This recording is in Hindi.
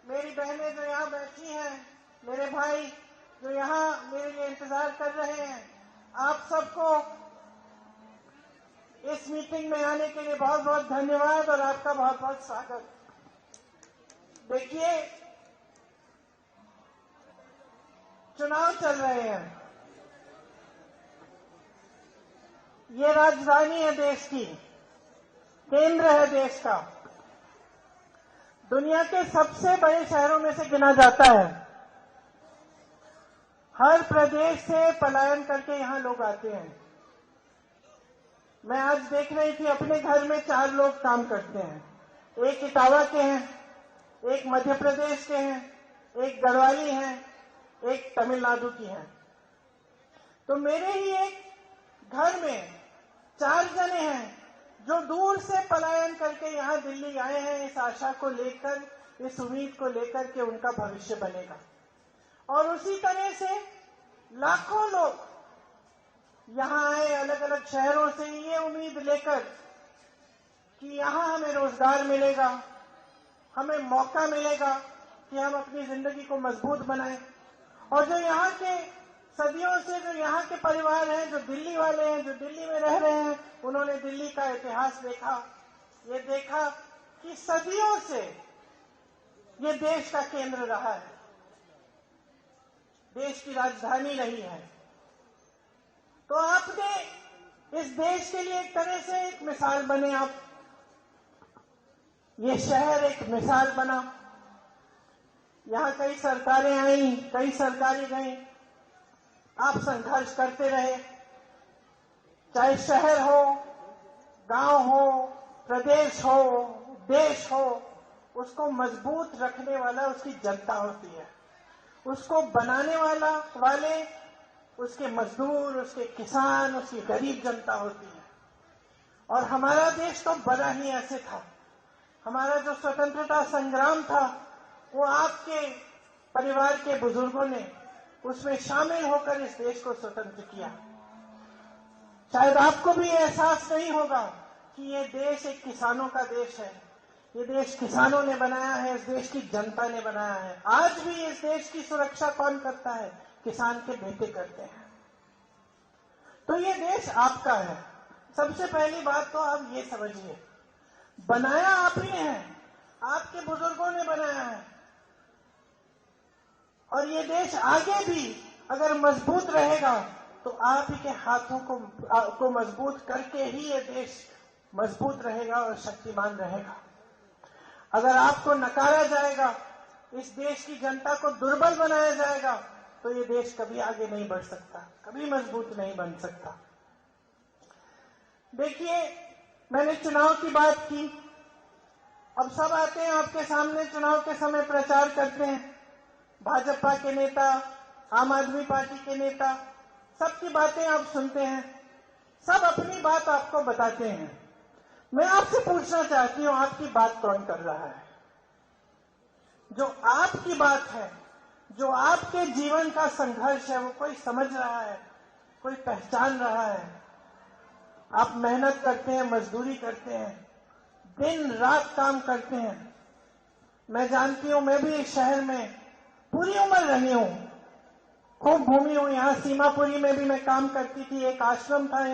मेरी बहनें जो यहाँ बैठी हैं, मेरे भाई जो यहाँ मेरे लिए इंतजार कर रहे हैं, आप सबको इस मीटिंग में आने के लिए बहुत बहुत धन्यवाद और आपका बहुत बहुत स्वागत। देखिए, चुनाव चल रहे हैं। ये राजधानी है देश की, केंद्र है देश का, दुनिया के सबसे बड़े शहरों में से गिना जाता है। हर प्रदेश से पलायन करके यहां लोग आते हैं। मैं आज देख रही थी, अपने घर में 4 लोग काम करते हैं। एक इटावा के हैं, एक मध्य प्रदेश के हैं, एक गढ़वाली हैं, एक तमिलनाडु की हैं। तो मेरे ही एक घर में 4 जने हैं जो दूर से पलायन करके यहाँ दिल्ली आए हैं, इस आशा को लेकर, इस उम्मीद को लेकर कि उनका भविष्य बनेगा। और उसी तरह से लाखों लोग यहाँ आए अलग अलग शहरों से, ये उम्मीद लेकर कि यहाँ हमें रोजगार मिलेगा, हमें मौका मिलेगा कि हम अपनी जिंदगी को मजबूत बनाएं। और जो यहाँ के सदियों से जो यहाँ के परिवार हैं, जो दिल्ली वाले हैं, जो दिल्ली में रह रहे हैं, उन्होंने दिल्ली का इतिहास देखा। ये देखा कि सदियों से ये देश का केंद्र रहा है, देश की राजधानी रही है। तो आपने इस देश के लिए एक तरह से एक मिसाल बने आप। ये शहर एक मिसाल बना। यहाँ कई सरकारें आई, कई सरकारें गई, आप संघर्ष करते रहे। चाहे शहर हो, गांव हो, प्रदेश हो, देश हो, उसको मजबूत रखने वाला उसकी जनता होती है। उसको बनाने वाले उसके मजदूर, उसके किसान, उसकी गरीब जनता होती है। और हमारा देश तो बना ही ऐसे था। हमारा जो स्वतंत्रता संग्राम था, वो आपके परिवार के बुजुर्गों ने उसमें शामिल होकर इस देश को स्वतंत्र किया। शायद आपको भी एहसास नहीं होगा कि ये देश एक किसानों का देश है। ये देश किसानों ने बनाया है, इस देश की जनता ने बनाया है। आज भी इस देश की सुरक्षा कौन करता है? किसान के बेटे करते हैं। तो ये देश आपका है। सबसे पहली बात तो आप ये समझिए, बनाया आप ही है, आपके बुजुर्गों ने बनाया है। और ये देश आगे भी अगर मजबूत रहेगा तो आप ही के हाथों को मजबूत करके ही ये देश मजबूत रहेगा और शक्तिमान रहेगा। अगर आपको नकारा जाएगा, इस देश की जनता को दुर्बल बनाया जाएगा, तो ये देश कभी आगे नहीं बढ़ सकता, कभी मजबूत नहीं बन सकता। देखिए, मैंने चुनाव की बात की। अब सब आते हैं आपके सामने, चुनाव के समय प्रचार करते हैं। भाजपा के नेता, आम आदमी पार्टी के नेता, सबकी बातें आप सुनते हैं, सब अपनी बात आपको बताते हैं। मैं आपसे पूछना चाहती हूं, आपकी बात कौन कर रहा है? जो आपकी बात है, जो आपके जीवन का संघर्ष है, वो कोई समझ रहा है, कोई पहचान रहा है? आप मेहनत करते हैं, मजदूरी करते हैं, दिन रात काम करते हैं। मैं जानती हूं, मैं भी एक शहर में पूरी उम्र रही हूं, खूब घूमी हूं। यहां सीमापुरी में भी मैं काम करती थी, एक आश्रम था।